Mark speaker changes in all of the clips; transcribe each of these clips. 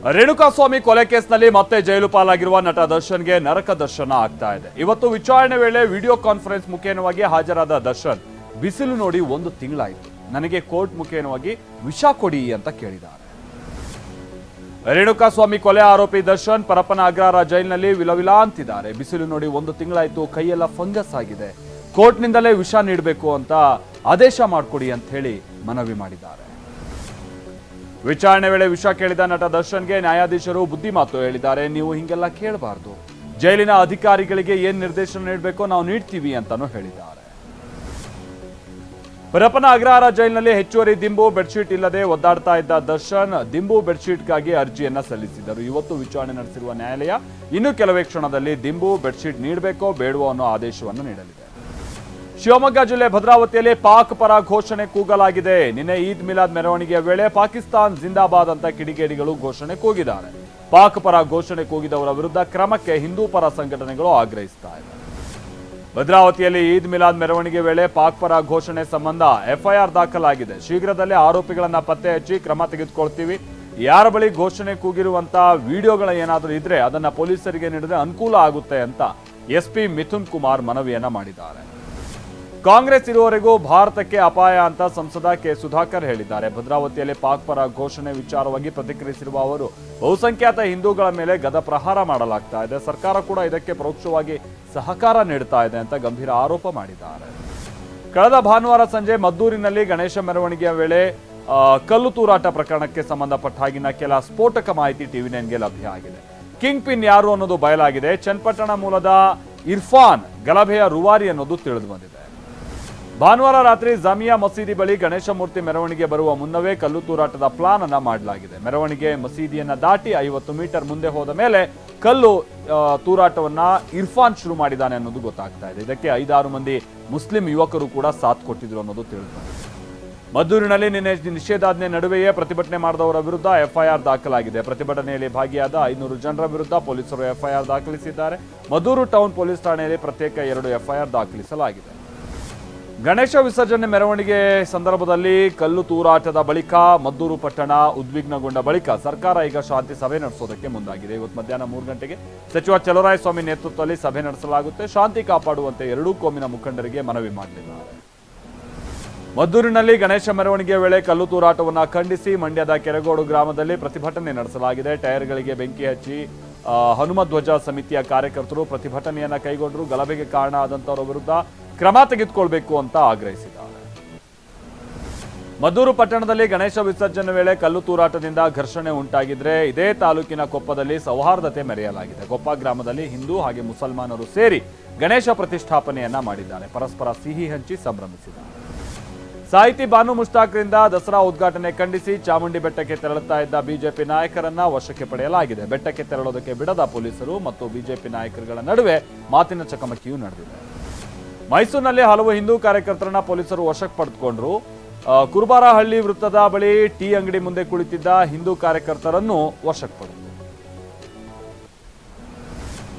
Speaker 1: ರೇಣುಕಾಸ್ವಾಮಿ ಕೊಲೆ ಕೇಸ್ನಲ್ಲಿ ಮತ್ತೆ ಜೈಲು ಪಾಲಾಗಿರುವ ನಟ ದರ್ಶನ್ಗೆ ನರಕ ದರ್ಶನ ಆಗ್ತಾ ಇದೆ. ಇವತ್ತು ವಿಚಾರಣೆ ವೇಳೆ ವಿಡಿಯೋ ಕಾನ್ಫರೆನ್ಸ್ ಮುಖೇನವಾಗಿ ಹಾಜರಾದ ದರ್ಶನ್ ಬಿಸಿಲು ನೋಡಿ 1 ತಿಂಗಳಾಯಿತು, ನನಗೆ ಕೋರ್ಟ್ ಮುಖೇನವಾಗಿ ವಿಷ ಕೊಡಿ ಅಂತ ಕೇಳಿದ್ದಾರೆ. ರೇಣುಕಾಸ್ವಾಮಿ ಕೊಲೆ ಆರೋಪಿ ದರ್ಶನ್ ಪರಪ್ಪನ ಅಗ್ರಹಾರ ಜೈಲಿನಲ್ಲಿ ವಿಲವಿಲ ಅಂತಿದ್ದಾರೆ. ಬಿಸಿಲು ನೋಡಿ 1 ತಿಂಗಳಾಯಿತು, ಕೈಯೆಲ್ಲ ಫಂಗಸ್ ಆಗಿದೆ, ಕೋರ್ಟ್ನಿಂದಲೇ ವಿಷ ನೀಡಬೇಕು ಅಂತ ಆದೇಶ ಮಾಡಿಕೊಡಿ ಅಂತ ಹೇಳಿ ಮನವಿ ಮಾಡಿದ್ದಾರೆ. ವಿಚಾರಣೆ ವೇಳೆ ವಿಷ ಕೇಳಿದ ನಟ ದರ್ಶನ್ಗೆ ನ್ಯಾಯಾಧೀಶರು ಬುದ್ಧಿ ಮಾತು ಹೇಳಿದ್ದಾರೆ. ನೀವು ಹಿಂಗೆಲ್ಲ ಕೇಳಬಾರ್ದು, ಜೈಲಿನ ಅಧಿಕಾರಿಗಳಿಗೆ ಏನ್ ನಿರ್ದೇಶನ ನೀಡಬೇಕೋ ನಾವು ನೀಡ್ತೀವಿ ಅಂತಾನೂ ಹೇಳಿದ್ದಾರೆ. ಪರಪ್ಪನ ಅಗ್ರಹಾರ ಜೈಲಿನಲ್ಲಿ ಹೆಚ್ಚುವರಿ ದಿಂಬು ಬೆಡ್ಶೀಟ್ ಇಲ್ಲದೆ ಒದ್ದಾಡ್ತಾ ಇದ್ದ ದರ್ಶನ್ ದಿಂಬು ಬೆಡ್ಶೀಟ್ಗಾಗಿ ಅರ್ಜಿಯನ್ನ ಸಲ್ಲಿಸಿದರು. ಇವತ್ತು ವಿಚಾರಣೆ ನಡೆಸಿರುವ ನ್ಯಾಯಾಲಯ ಇನ್ನು ಕೆಲವೇ ಕ್ಷಣದಲ್ಲಿ ದಿಂಬು ಬೆಡ್ಶೀಟ್ ನೀಡಬೇಕೋ ಬೇಡವೋ ಅನ್ನೋ ಆದೇಶವನ್ನು ನೀಡಲಿದೆ. ಶಿವಮೊಗ್ಗ ಜಿಲ್ಲೆ ಭದ್ರಾವತಿಯಲ್ಲಿ ಪಾಕ್ ಪರ ಘೋಷಣೆ ಕೂಗಲಾಗಿದೆ. ನಿನ್ನೆ ಈದ್ ಮಿಲಾದ್ ಮೆರವಣಿಗೆಯ ವೇಳೆ ಪಾಕಿಸ್ತಾನ್ ಜಿಂದಾಬಾದ್ ಅಂತ ಕಿಡಿಗೇಡಿಗಳು ಘೋಷಣೆ ಕೂಗಿದ್ದಾರೆ. ಪಾಕ್ ಪರ ಘೋಷಣೆ ಕೂಗಿದವರ ವಿರುದ್ಧ ಕ್ರಮಕ್ಕೆ ಹಿಂದೂ ಪರ ಸಂಘಟನೆಗಳು ಆಗ್ರಹಿಸ್ತಾ ಇವೆ. ಭದ್ರಾವತಿಯಲ್ಲಿ ಈದ್ ಮಿಲಾದ್ ಮೆರವಣಿಗೆ ವೇಳೆ ಪಾಕ್ ಪರ ಘೋಷಣೆ ಸಂಬಂಧ ಎಫ್ಐಆರ್ ದಾಖಲಾಗಿದೆ. ಶೀಘ್ರದಲ್ಲೇ ಆರೋಪಿಗಳನ್ನ ಪತ್ತೆ ಹಚ್ಚಿ ಕ್ರಮ ತೆಗೆದುಕೊಳ್ತೀವಿ. ಯಾರ ಬಳಿ ಘೋಷಣೆ ಕೂಗಿರುವಂತ ವಿಡಿಯೋಗಳ ಏನಾದರೂ ಇದ್ರೆ ಅದನ್ನ ಪೊಲೀಸರಿಗೆ ನೀಡಿದ್ರೆ ಅನುಕೂಲ ಆಗುತ್ತೆ ಅಂತ ಎಸ್ಪಿ ಮಿಥುನ್ ಕುಮಾರ್ ಮನವಿಯನ್ನ ಮಾಡಿದ್ದಾರೆ. ಕಾಂಗ್ರೆಸ್ ಇರುವವರೆಗೂ ಭಾರತಕ್ಕೆ ಅಪಾಯ ಅಂತ ಸಂಸದ ಕೆ ಸುಧಾಕರ್ ಹೇಳಿದ್ದಾರೆ. ಭದ್ರಾವತಿಯಲ್ಲಿ ಪಾಕ್ ಪರ ಘೋಷಣೆ ವಿಚಾರವಾಗಿ ಪ್ರತಿಕ್ರಿಯಿಸಿರುವ ಅವರು, ಬಹುಸಂಖ್ಯಾತ ಹಿಂದೂಗಳ ಮೇಲೆ ಗದ ಪ್ರಹಾರ ಮಾಡಲಾಗ್ತಾ ಇದೆ, ಸರ್ಕಾರ ಕೂಡ ಇದಕ್ಕೆ ಪರೋಕ್ಷವಾಗಿ ಸಹಕಾರ ನೀಡುತ್ತಾ ಇದೆ ಅಂತ ಗಂಭೀರ ಆರೋಪ ಮಾಡಿದ್ದಾರೆ. ಕಳೆದ ಭಾನುವಾರ ಸಂಜೆ ಮದ್ದೂರಿನಲ್ಲಿ ಗಣೇಶ ಮೆರವಣಿಗೆಯ ವೇಳೆ ಕಲ್ಲು ತೂರಾಟ ಪ್ರಕರಣಕ್ಕೆ ಸಂಬಂಧಪಟ್ಟ ಹಾಗಿನ ಕೆಲ ಸ್ಫೋಟಕ ಮಾಹಿತಿ ಟಿವಿ9ಗೆ ಲಭ್ಯ ಆಗಿದೆ. ಕಿಂಗ್ ಪಿನ್ ಯಾರು ಅನ್ನೋದು ಬಯಲಾಗಿದೆ. ಚನ್ನಪಟ್ಟಣ ಮೂಲದ ಇರ್ಫಾನ್ ಗಲಭೆಯ ರೂವಾರಿ ಅನ್ನೋದು ತಿಳಿದು ಬಂದಿದೆ. ಭಾನುವಾರ ರಾತ್ರಿ ಜಾಮಿಯಾ ಮಸೀದಿ ಬಳಿ ಗಣೇಶ ಮೂರ್ತಿ ಮೆರವಣಿಗೆ ಬರುವ ಮುನ್ನವೇ ಕಲ್ಲು ತೂರಾಟದ ಪ್ಲಾನ್ ಅನ್ನ ಮಾಡಲಾಗಿದೆ. ಮೆರವಣಿಗೆ ಮಸೀದಿಯನ್ನ ದಾಟಿ 50 ಮೀಟರ್ ಮುಂದೆ ಹೋದ ಮೇಲೆ ಕಲ್ಲು ತೂರಾಟವನ್ನ ಇರ್ಫಾನ್ ಶುರು ಮಾಡಿದ್ದಾನೆ ಅನ್ನೋದು ಗೊತ್ತಾಗ್ತಾ ಇದೆ. ಇದಕ್ಕೆ 5-6 ಮಂದಿ ಮುಸ್ಲಿಂ ಯುವಕರು ಕೂಡ ಸಾಥ್ ಕೊಟ್ಟಿದ್ರು ಅನ್ನೋದು ತಿಳಿದು. ಮದ್ದೂರಿನಲ್ಲಿ ನಿನ್ನೆ ನಿಷೇಧಾಜ್ಞೆ ನಡುವೆಯೇ ಪ್ರತಿಭಟನೆ ಮಾಡಿದವರ ವಿರುದ್ಧ ಎಫ್ಐಆರ್ ದಾಖಲಾಗಿದೆ. ಪ್ರತಿಭಟನೆಯಲ್ಲಿ ಭಾಗಿಯಾದ 500 ಜನರ ವಿರುದ್ಧ ಪೊಲೀಸರು ಎಫ್ಐಆರ್ ದಾಖಲಿಸಿದ್ದಾರೆ. ಮದ್ದೂರು ಟೌನ್ ಪೊಲೀಸ್ ಠಾಣೆಯಲ್ಲಿ ಪ್ರತ್ಯೇಕ 2 ಎಫ್ಐಆರ್ ದಾಖಲಿಸಲಾಗಿದೆ. ಗಣೇಶ ವಿಸರ್ಜನೆ ಮೆರವಣಿಗೆ ಸಂದರ್ಭದಲ್ಲಿ ಕಲ್ಲು ತೂರಾಟದ ಬಳಿಕ ಮದ್ದೂರು ಪಟ್ಟಣ ಉದ್ವಿಗ್ನಗೊಂಡ ಬಳಿಕ ಸರ್ಕಾರ ಈಗ ಶಾಂತಿ ಸಭೆ ನಡೆಸೋದಕ್ಕೆ ಮುಂದಾಗಿದೆ. ಇವತ್ತು ಮಧ್ಯಾಹ್ನ 3 ಗಂಟೆಗೆ ಸಚಿವ ಚಲುವರಾಯಸ್ವಾಮಿ ನೇತೃತ್ವದಲ್ಲಿ ಸಭೆ ನಡೆಸಲಾಗುತ್ತೆ. ಶಾಂತಿ ಕಾಪಾಡುವಂತೆ ಎರಡೂ ಕೋಮಿನ ಮುಖಂಡರಿಗೆ ಮನವಿ ಮಾಡಲಿದ್ದಾರೆ. ಮದ್ದೂರಿನಲ್ಲಿ ಗಣೇಶ ಮೆರವಣಿಗೆಯ ವೇಳೆ ಕಲ್ಲು ತೂರಾಟವನ್ನು ಖಂಡಿಸಿ ಮಂಡ್ಯದ ಕೆರಗೋಡು ಗ್ರಾಮದಲ್ಲಿ ಪ್ರತಿಭಟನೆ ನಡೆಸಲಾಗಿದೆ. ಟೈರ್ಗಳಿಗೆ ಬೆಂಕಿ ಹಚ್ಚಿ ಹನುಮಧ್ವಜ ಸಮಿತಿಯ ಕಾರ್ಯಕರ್ತರು ಪ್ರತಿಭಟನೆಯನ್ನ ಕೈಗೊಂಡರು. ಗಲಭೆಗೆ ಕಾರಣ ಆದಂತವರ ವಿರುದ್ಧ ಕ್ರಮ ತೆಗೆದುಕೊಳ್ಬೇಕು ಅಂತ ಆಗ್ರಹಿಸಿದ್ದಾರೆ. ಮದ್ದೂರು ಪಟ್ಟಣದಲ್ಲಿ ಗಣೇಶ ವಿಸರ್ಜನೆ ವೇಳೆ ಕಲ್ಲು ತೂರಾಟದಿಂದ ಘರ್ಷಣೆ ಉಂಟಾಗಿದ್ರೆ ಇದೇ ತಾಲೂಕಿನ ಕೊಪ್ಪದಲ್ಲಿ ಸೌಹಾರ್ದತೆ ಮೆರೆಯಲಾಗಿದೆ. ಕೊಪ್ಪ ಗ್ರಾಮದಲ್ಲಿ ಹಿಂದೂ ಹಾಗೆ ಮುಸಲ್ಮಾನರು ಸೇರಿ ಗಣೇಶ ಪ್ರತಿಷ್ಠಾಪನೆಯನ್ನ ಮಾಡಿದ್ದಾರೆ. ಪರಸ್ಪರ ಸಿಹಿ ಹಂಚಿ ಸಂಭ್ರಮಿಸಿದ್ದಾರೆ. ಸಾಹಿತಿ ಬಾನು ಮುಷ್ತಾಕ್ರಿಂದ ದಸರಾ ಉದ್ಘಾಟನೆ ಖಂಡಿಸಿ ಚಾಮುಂಡಿ ಬೆಟ್ಟಕ್ಕೆ ತೆರಳುತ್ತಾ ಇದ್ದ ಬಿಜೆಪಿ ನಾಯಕರನ್ನ ವಶಕ್ಕೆ ಪಡೆಯಲಾಗಿದೆ. ಬೆಟ್ಟಕ್ಕೆ ತೆರಳೋದಕ್ಕೆ ಬಿಡದ ಪೊಲೀಸರು ಮತ್ತು ಬಿಜೆಪಿ ನಾಯಕರುಗಳ ನಡುವೆ ಮಾತಿನ ಚಕಮಕಿಯೂ ನಡೆದಿದೆ. ಮೈಸೂರಿನಲ್ಲಿ ಹಲವು ಹಿಂದೂ ಕಾರ್ಯಕರ್ತರನ್ನ ಪೊಲೀಸರು ವಶಕ್ಕೆ ಪಡೆದುಕೊಂಡ್ರು. ಕುರುಬಾರಹಳ್ಳಿ ವೃತ್ತದ ಬಳಿ ಟೀ ಅಂಗಡಿ ಮುಂದೆ ಕುಳಿತಿದ್ದ ಹಿಂದೂ ಕಾರ್ಯಕರ್ತರನ್ನು ವಶಕ್ಕೆ ಪಡೆದರು.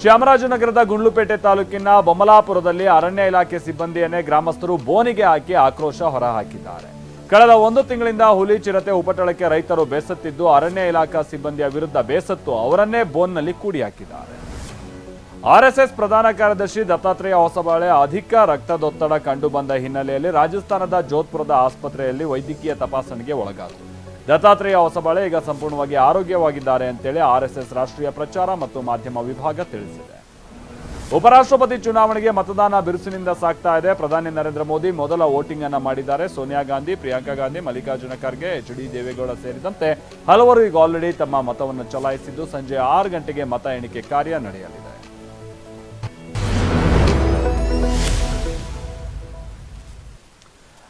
Speaker 1: ಚಾಮರಾಜನಗರದ ಗುಂಡ್ಲುಪೇಟೆ ತಾಲೂಕಿನ ಬೊಮ್ಮಲಾಪುರದಲ್ಲಿ ಅರಣ್ಯ ಇಲಾಖೆ ಸಿಬ್ಬಂದಿಯನ್ನೇ ಗ್ರಾಮಸ್ಥರು ಬೋನಿಗೆ ಹಾಕಿ ಆಕ್ರೋಶ ಹೊರಹಾಕಿದ್ದಾರೆ. ಕಳೆದ 1 ತಿಂಗಳಿಂದ ಹುಲಿ ಚಿರತೆ ಉಪಟಳಕ್ಕೆ ರೈತರು ಬೇಸತ್ತಿದ್ದು ಅರಣ್ಯ ಇಲಾಖಾ ಸಿಬ್ಬಂದಿಯ ವಿರುದ್ಧ ಬೇಸತ್ತು ಅವರನ್ನೇ ಬೋನ್ನಲ್ಲಿ ಕೂಡಿ ಹಾಕಿದ್ದಾರೆ. ಆರ್ಎಸ್ಎಸ್ ಪ್ರಧಾನ ಕಾರ್ಯದರ್ಶಿ ದತ್ತಾತ್ರೇಯ ಹೊಸಬಾಳೆ ಅಧಿಕ ರಕ್ತದೊತ್ತಡ ಕಂಡು ಬಂದ ಹಿನ್ನೆಲೆಯಲ್ಲಿ ರಾಜಸ್ಥಾನದ ಜೋಧ್ಪುರದ ಆಸ್ಪತ್ರೆಯಲ್ಲಿ ವೈದ್ಯಕೀಯ ತಪಾಸಣೆಗೆ ಒಳಗಾದರು. ದತ್ತಾತ್ರೇಯ ಹೊಸಬಾಳೆ ಈಗ ಸಂಪೂರ್ಣವಾಗಿ ಆರೋಗ್ಯವಾಗಿದ್ದಾರೆ ಅಂತೇಳಿ ಆರ್ಎಸ್ಎಸ್ ರಾಷ್ಟ್ರೀಯ ಪ್ರಚಾರ ಮತ್ತು ಮಾಧ್ಯಮ ವಿಭಾಗ ತಿಳಿಸಿದೆ. ಉಪರಾಷ್ಟ್ರಪತಿ ಚುನಾವಣೆಗೆ ಮತದಾನ ಬಿರುಸಿನಿಂದ ಸಾಗ್ತಾ ಇದೆ. ಪ್ರಧಾನಿ ನರೇಂದ್ರ ಮೋದಿ ಮೊದಲ ವೋಟಿಂಗ್ ಅನ್ನ ಮಾಡಿದ್ದಾರೆ. ಸೋನಿಯಾ ಗಾಂಧಿ, ಪ್ರಿಯಾಂಕಾ ಗಾಂಧಿ, ಮಲ್ಲಿಕಾರ್ಜುನ ಖರ್ಗೆ, ಎಚ್.ಡಿ. ದೇವೇಗೌಡ ಸೇರಿದಂತೆ ಹಲವರು ಈಗ ಆಲ್ರೆಡಿ ತಮ್ಮ ಮತವನ್ನು ಚಲಾಯಿಸಿದ್ದು ಸಂಜೆ 6 ಗಂಟೆಗೆ ಮತ ಎಣಿಕೆ ಕಾರ್ಯ ನಡೆಯಲಿದೆ.